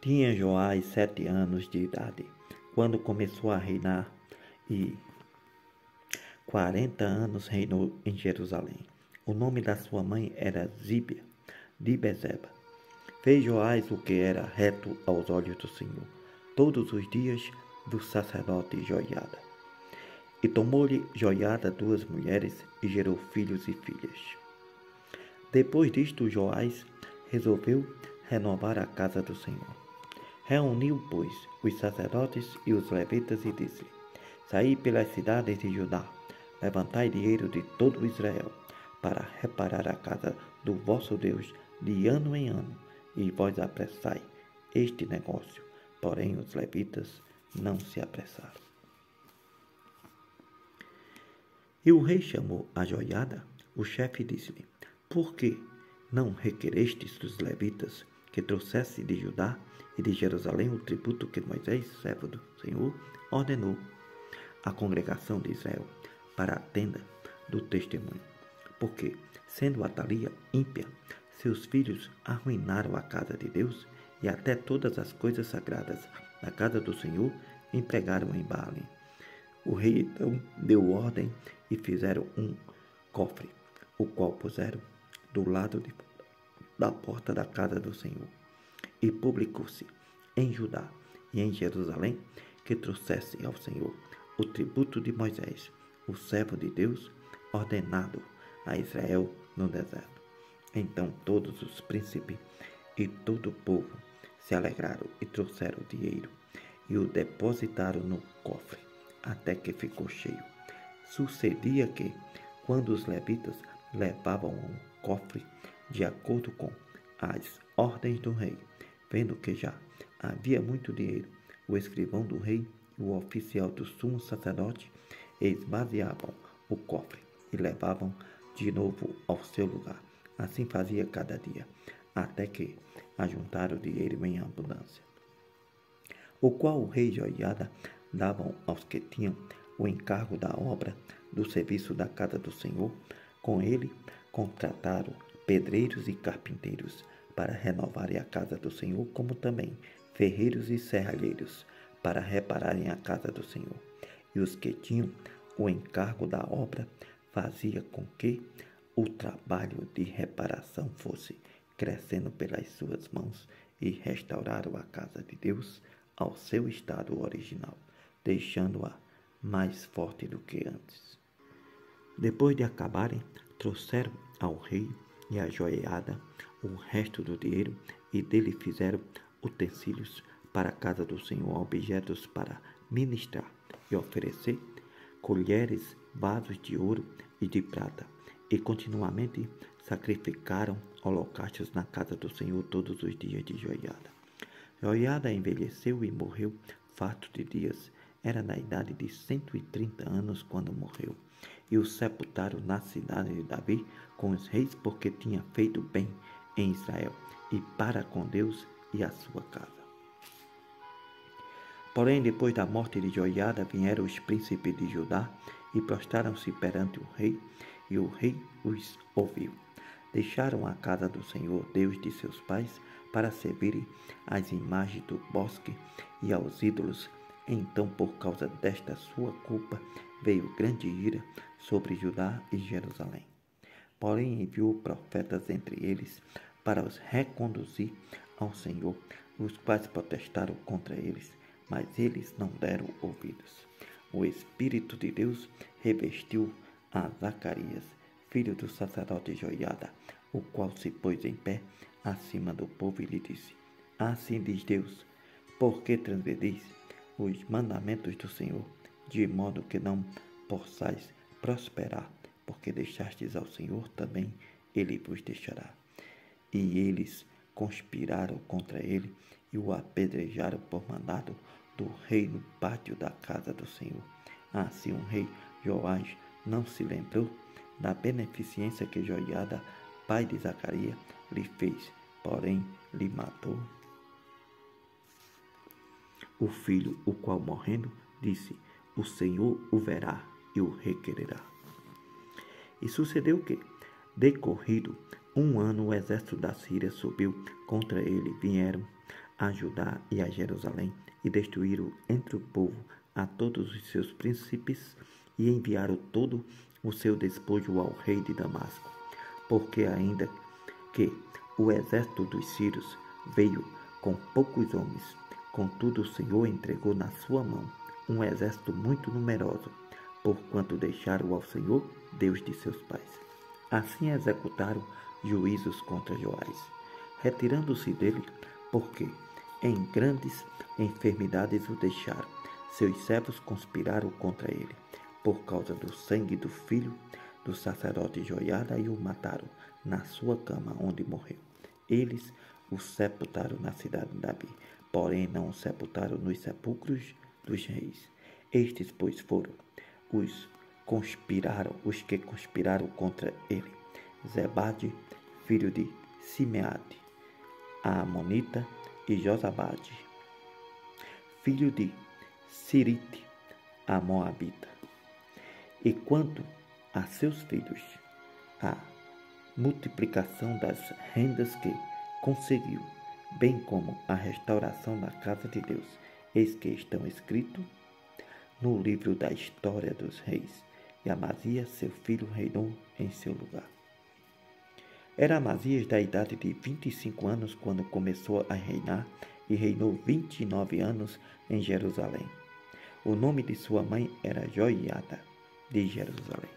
Tinha Joás 7 anos de idade, quando começou a reinar, e 40 anos reinou em Jerusalém. O nome da sua mãe era Zíbia, de Bezeba. Fez Joás o que era reto aos olhos do Senhor, todos os dias do sacerdote Joiada. E tomou-lhe Joiada 2 mulheres, e gerou filhos e filhas. Depois disto, Joás resolveu renovar a casa do Senhor. Reuniu, pois, os sacerdotes e os levitas e disse: Saí pelas cidades de Judá, levantai dinheiro de todo Israel, para reparar a casa do vosso Deus de ano em ano, e vós apressai este negócio. Porém, os levitas não se apressaram. E o rei chamou a Joiada, o chefe, e disse-lhe: Por que não requerestes dos levitas que trouxesse de Judá e de Jerusalém o tributo que Moisés, servo do Senhor, ordenou à congregação de Israel para a tenda do testemunho? Porque, sendo Atalia ímpia, seus filhos arruinaram a casa de Deus, e até todas as coisas sagradas da casa do Senhor empregaram em Baalim. O rei então deu ordem e fizeram um cofre, o qual puseram do lado da porta da casa do Senhor. E publicou-se em Judá e em Jerusalém que trouxesse ao Senhor o tributo de Moisés, o servo de Deus, ordenado a Israel no deserto. Então todos os príncipes e todo o povo se alegraram e trouxeram o dinheiro e o depositaram no cofre, até que ficou cheio. Sucedia que, quando os levitas levavam um cofre de acordo com as ordens do rei, vendo que já havia muito dinheiro, o escrivão do rei e o oficial do sumo sacerdote esvaziavam o cofre e levavam de novo ao seu lugar. Assim fazia cada dia, até que ajuntaram o dinheiro em abundância, o qual o rei Joiada davam aos que tinham o encargo da obra do serviço da casa do Senhor. Com ele contrataram pedreiros e carpinteiros para renovarem a casa do Senhor, como também ferreiros e serralheiros para repararem a casa do Senhor. E os que tinham o encargo da obra fazia com que o trabalho de reparação fosse crescendo pelas suas mãos, e restauraram a casa de Deus ao seu estado original, deixando-a mais forte do que antes. Depois de acabarem, trouxeram ao rei e à Joiada o resto do dinheiro, e dele fizeram utensílios para a casa do Senhor, objetos para ministrar e oferecer, colheres, vasos de ouro e de prata, e continuamente sacrificaram holocaustos na casa do Senhor todos os dias de Joiada. Joiada envelheceu e morreu farto de dias. Era na idade de 130 anos quando morreu. E o sepultaram na cidade de Davi com os reis, porque tinha feito bem em Israel e para com Deus e a sua casa. Porém, depois da morte de Joiada, vieram os príncipes de Judá e prostraram-se perante o rei, e o rei os ouviu. Deixaram a casa do Senhor, Deus de seus pais, para servirem às imagens do bosque e aos ídolos. Então, por causa desta sua culpa, veio grande ira sobre Judá e Jerusalém. Porém, enviou profetas entre eles para os reconduzir ao Senhor, os quais protestaram contra eles, mas eles não deram ouvidos. O Espírito de Deus revestiu a Zacarias, filho do sacerdote Joiada, o qual se pôs em pé acima do povo e lhe disse: Assim diz Deus, por que transgredis os mandamentos do Senhor, de modo que não possais prosperar? Porque deixastes ao Senhor, também ele vos deixará. E eles conspiraram contra ele e o apedrejaram por mandado do rei no pátio da casa do Senhor. Assim o rei Joás não se lembrou da beneficência que Joiada, pai de Zacarias, lhe fez, porém lhe matou o filho, o qual, morrendo, disse: O Senhor o verá e o requererá. E sucedeu que, decorrido Um ano o exército da Síria subiu contra ele, vieram a Judá e a Jerusalém e destruíram entre o povo a todos os seus príncipes e enviaram todo o seu despojo ao rei de Damasco, porque ainda que o exército dos sírios veio com poucos homens, contudo o Senhor entregou na sua mão um exército muito numeroso, porquanto deixaram ao Senhor, Deus de seus pais. Assim executaram juízos contra Joás, retirando-se dele, porque em grandes enfermidades o deixaram. Seus servos conspiraram contra ele, por causa do sangue do filho do sacerdote Joiada, e o mataram na sua cama, onde morreu. Eles o sepultaram na cidade de Davi, porém não o sepultaram nos sepulcros dos reis. Estes, pois, foram os que conspiraram contra ele: Zebade, filho de Simeade, a Amonita, e Josabade, filho de Sirite, a Moabita. E quanto a seus filhos, a multiplicação das rendas que conseguiu, bem como a restauração da casa de Deus, eis que estão escritos no livro da história dos reis. E Amazias, seu filho, reinou em seu lugar. Era Amazias da idade de 25 anos quando começou a reinar, e reinou 29 anos em Jerusalém. O nome de sua mãe era Joiada de Jerusalém.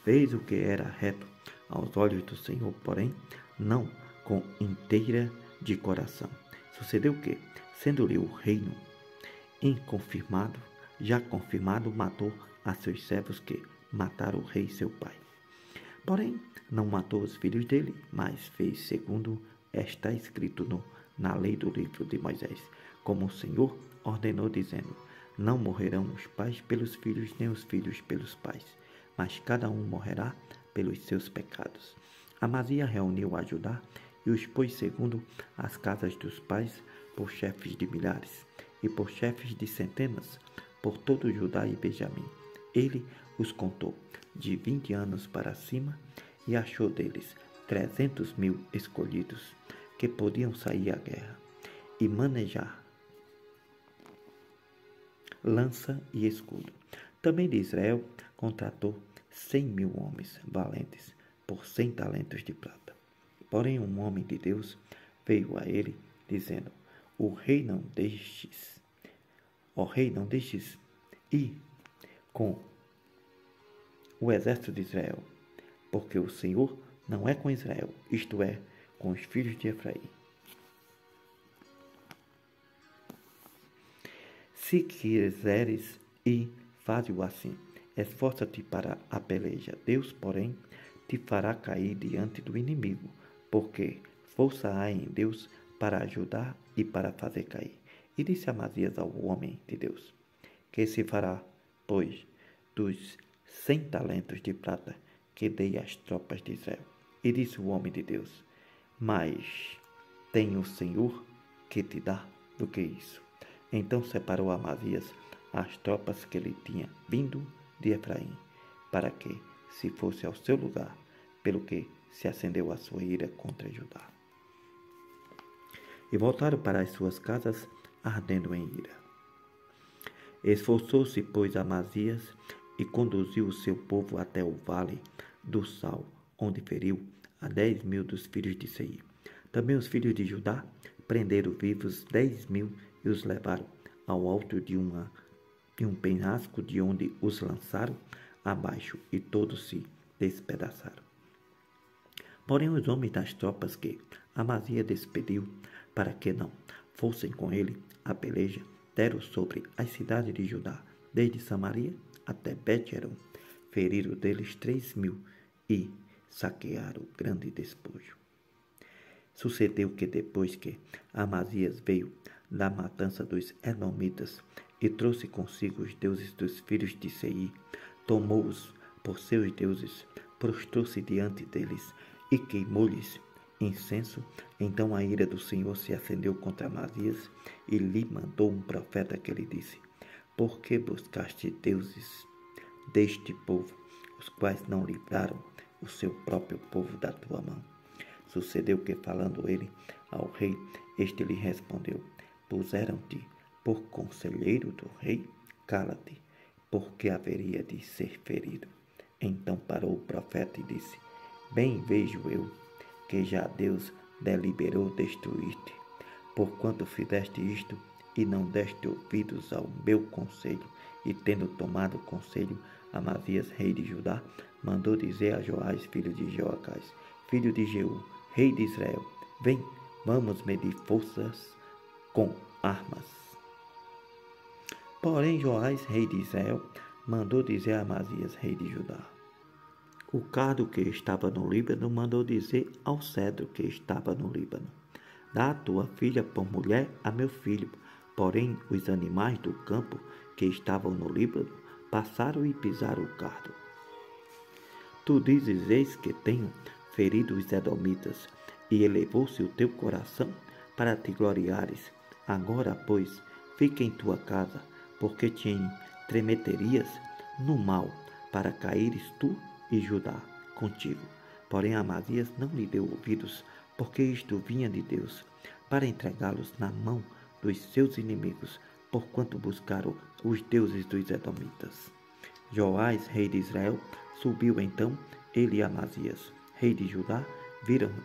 Fez o que era reto aos olhos do Senhor, porém não com inteira de coração. Sucedeu que, sendo-lhe o reino já confirmado, matou a seus servos, que mataram o rei seu pai. Porém, não matou os filhos dele, mas fez segundo está escrito na lei do livro de Moisés, como o Senhor ordenou, dizendo: não morrerão os pais pelos filhos, nem os filhos pelos pais, mas cada um morrerá pelos seus pecados. Amazias reuniu a Judá e os pôs segundo as casas dos pais, por chefes de milhares e por chefes de centenas, por todo Judá e Benjamim. Ele os contou de 20 anos para cima e achou deles 300.000 escolhidos, que podiam sair à guerra e manejar lança e escudo. Também de Israel contratou 100.000 homens valentes por 100 talentos de prata. Porém um homem de Deus veio a ele, dizendo: Ó rei, não deixes ir com o exército de Israel, porque o Senhor não é com Israel, isto é, com os filhos de Efraim. Se quiseres ir, faze-o assim. Esforça-te para a peleja. Deus, porém, te fará cair diante do inimigo, porque força há em Deus para ajudar e para fazer cair. E disse Amazias ao homem de Deus: que se fará, pois, dos 100 talentos de prata que dei às tropas de Israel? E disse o homem de Deus: mas tem o Senhor que te dá do que isso. Então separou Amazias as tropas que lhe tinha vindo de Efraim, para que se fosse ao seu lugar, pelo que se acendeu a sua ira contra Judá. E voltaram para as suas casas, ardendo em ira. Esforçou-se, pois, Amazias, e conduziu o seu povo até o vale do Sal, onde feriu a 10.000 dos filhos de Seir. Também os filhos de Judá prenderam vivos 10.000 e os levaram ao alto de um penhasco, de onde os lançaram abaixo, e todos se despedaçaram. Porém os homens das tropas que Amazias despediu para que não fossem com ele a peleja, deram sobre as cidades de Judá, desde Samaria até Bet-Horon, feriram deles 3.000 e saquearam grande despojo. Sucedeu que depois que Amazias veio da matança dos Edomitas e trouxe consigo os deuses dos filhos de Seir, tomou-os por seus deuses, prostrou-se diante deles e queimou-lhes incenso. Então a ira do Senhor se acendeu contra Amazias e lhe mandou um profeta que lhe disse: por que buscaste deuses deste povo, os quais não livraram o seu próprio povo da tua mão. Sucedeu que, falando ele ao rei, este lhe respondeu: puseram-te por conselheiro do rei? Cala-te, porque haveria de ser ferido. Então parou o profeta e disse: bem vejo eu que já Deus deliberou destruir-te, porquanto fizeste isto e não deste ouvidos ao meu conselho. E tendo tomado conselho, Amazias, rei de Judá, mandou dizer a Joás, filho de Joacás, filho de Jeú, rei de Israel: vem, vamos medir forças com armas. Porém Joás, rei de Israel, mandou dizer a Amazias, rei de Judá: o cardo que estava no Líbano mandou dizer ao cedro que estava no Líbano: dá a tua filha por mulher a meu filho. Porém os animais do campo que estavam no Líbano passaram e pisaram o cardo. Tu dizes: eis que tenho ferido os edomitas, e elevou-se o teu coração para te gloriares. Agora, pois, fica em tua casa, porque te entremeterias no mal, para caíres tu e Judá contigo. Porém Amazias não lhe deu ouvidos, porque isto vinha de Deus, para entregá-los na mão dos seus inimigos, porquanto buscaram os deuses dos edomitas. Joás, rei de Israel, subiu então, ele e Amazias, rei de Judá,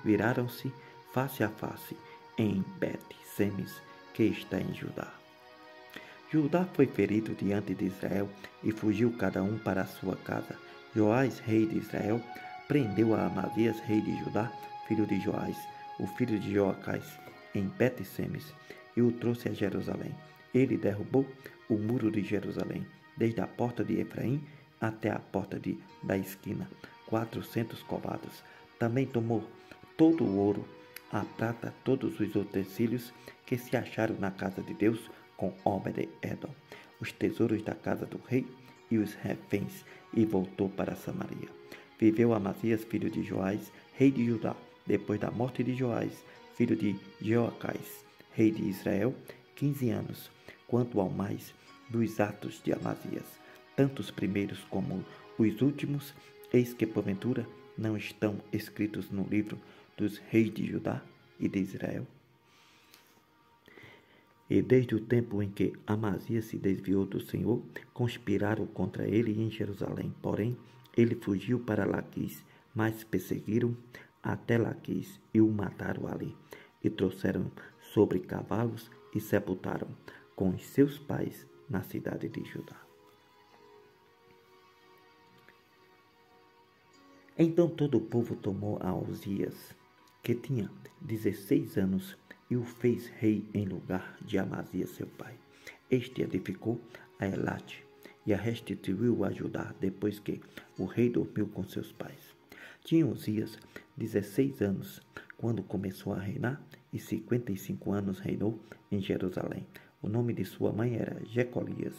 viraram-se face a face em Bet-Semes, que está em Judá. Judá foi ferido diante de Israel e fugiu cada um para a sua casa. Joás, rei de Israel, prendeu a Amazias, rei de Judá, filho de Joás, o filho de Joacás, em Bet-Semes, e o trouxe a Jerusalém. Ele derrubou o muro de Jerusalém, desde a porta de Efraim até a porta da esquina, 400 covados. Também tomou todo o ouro, a prata, todos os utensílios que se acharam na casa de Deus com Obed-Edom, os tesouros da casa do rei e os reféns, e voltou para Samaria. Viveu Amazias, filho de Joás, rei de Judá, depois da morte de Joás, filho de Joacás, rei de Israel, 15 anos. Quanto ao mais dos atos de Amazias, tanto os primeiros como os últimos, eis que porventura não estão escritos no livro dos reis de Judá e de Israel. E desde o tempo em que Amazias se desviou do Senhor, conspiraram contra ele em Jerusalém. Porém, ele fugiu para Laquis, mas perseguiram até Laquis e o mataram ali. E trouxeram sobre cavalos e sepultaram com os seus pais na cidade de Judá. Então todo o povo tomou a Uzias, que tinha 16 anos, e o fez rei em lugar de Amazias seu pai. Este edificou a Elate e a restituiu a Judá depois que o rei dormiu com seus pais. Tinha Uzias 16 anos quando começou a reinar, e 55 anos reinou em Jerusalém. O nome de sua mãe era Jecolias,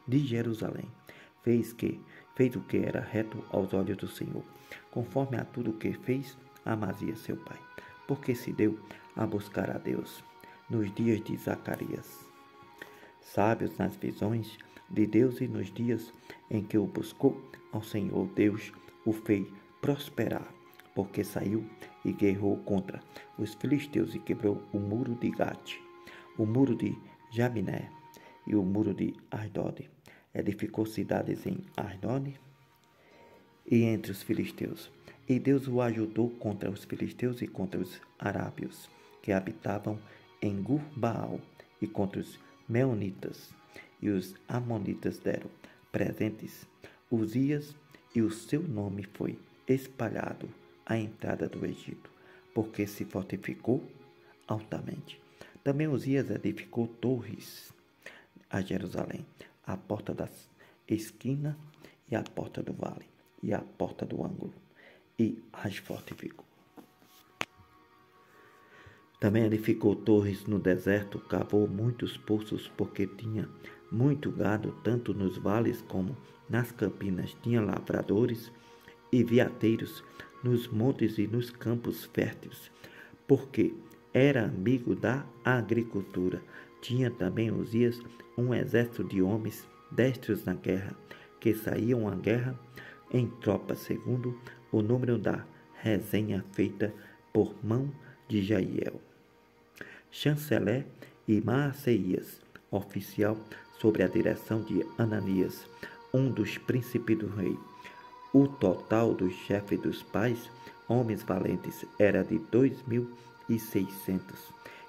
de Jerusalém. Fez o que era reto aos olhos do Senhor, conforme a tudo que fez Amazias seu pai, porque se deu a buscar a Deus nos dias de Zacarias, sábios nas visões de Deus, e nos dias em que o buscou ao Senhor Deus o fez prosperar, porque saiu e guerreou contra os filisteus e quebrou o muro de Gate, o muro de Jabné e o muro de Asdod. Edificou cidades em Asdod e entre os filisteus. E Deus o ajudou contra os filisteus e contra os arábios, que habitavam em Gur-Baal, e contra os meunitas. E os amonitas deram presentes Uzias, e o seu nome foi espalhado à entrada do Egito, porque se fortificou altamente. Também Uzias edificou torres a Jerusalém, a porta da esquina e a porta do vale, e a porta do ângulo, e as fortificou. Também edificou torres no deserto, cavou muitos poços, porque tinha muito gado, tanto nos vales como nas campinas. Tinha lavradores e veadeiros nos montes e nos campos férteis, porque era amigo da agricultura. Tinha também Uzias um exército de homens destros na guerra, que saíam à guerra em tropas, segundo o número da resenha feita por mão de Jeiel, chanceler, e Maaseias, oficial, sobre a direção de Ananias, um dos príncipes do rei. O total dos chefes dos pais, homens valentes, era de 2.600,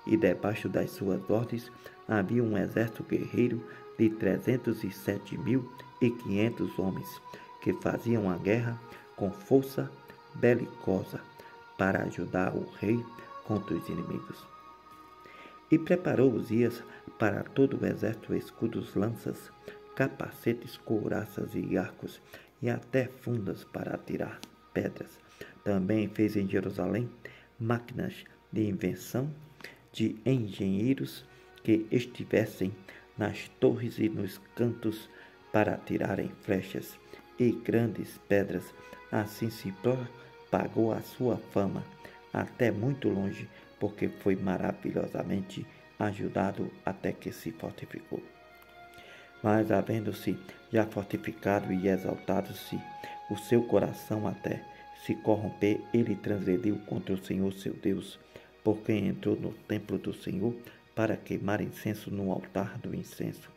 e debaixo das suas ordens havia um exército guerreiro de 307.500 homens, que faziam a guerra com força belicosa para ajudar o rei contra os inimigos. E preparou Uzias para todo o exército escudos, lanças, capacetes, couraças e arcos, e até fundas para atirar pedras. Também fez em Jerusalém máquinas de invenção de engenheiros que estivessem nas torres e nos cantos para atirarem flechas e grandes pedras. Assim se propagou a sua fama até muito longe, porque foi maravilhosamente ajudado até que se fortificou. Mas, havendo-se já fortificado e exaltado-se o seu coração até se corromper, ele transgrediu contra o Senhor seu Deus, porque entrou no templo do Senhor para queimar incenso no altar do incenso.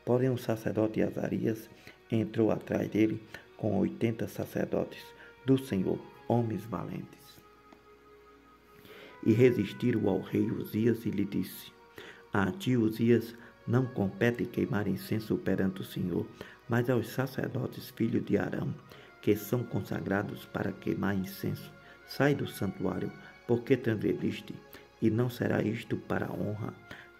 Porém, o sacerdote Azarias entrou atrás dele com 80 sacerdotes do Senhor, homens valentes. E resistiram ao rei Uzias e lhe disse: A ti, Uzias, não compete queimar incenso perante o Senhor, mas aos sacerdotes filhos de Arão, que são consagrados para queimar incenso. Sai do santuário, porque transgrediste, e não será isto para a honra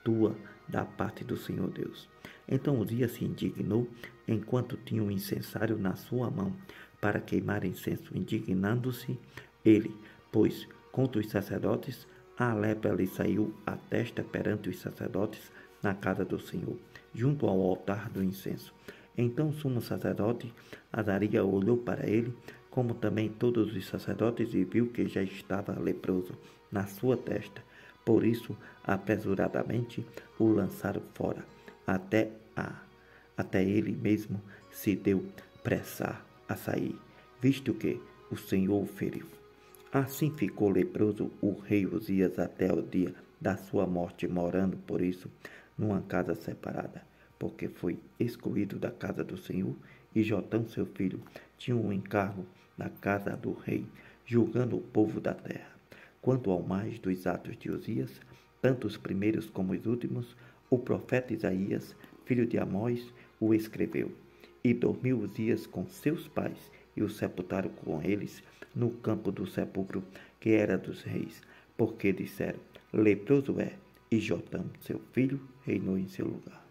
tua da parte do Senhor Deus. Então Uzias se indignou, enquanto tinha um incensário na sua mão, para queimar incenso, indignando-se ele, pois contra os sacerdotes a lepra lhe saiu à testa perante os sacerdotes na casa do Senhor, junto ao altar do incenso. Então o sumo sacerdote Azarias olhou para ele, como também todos os sacerdotes, e viu que já estava leproso na sua testa. Por isso, apressadamente o lançaram fora, até ele mesmo se deu pressa a sair, visto que o Senhor o feriu. Assim ficou leproso o rei Uzias até o dia da sua morte, morando, por isso, numa casa separada, porque foi excluído da casa do Senhor, e Jotão, seu filho, tinha um encargo na casa do rei, julgando o povo da terra. Quanto ao mais dos atos de Uzias, tanto os primeiros como os últimos, o profeta Isaías, filho de Amós, o escreveu. E dormiu Uzias com seus pais, e o sepultaram com eles no campo do sepulcro que era dos reis, porque disseram: leproso é, e Jotão, seu filho, reinou em seu lugar.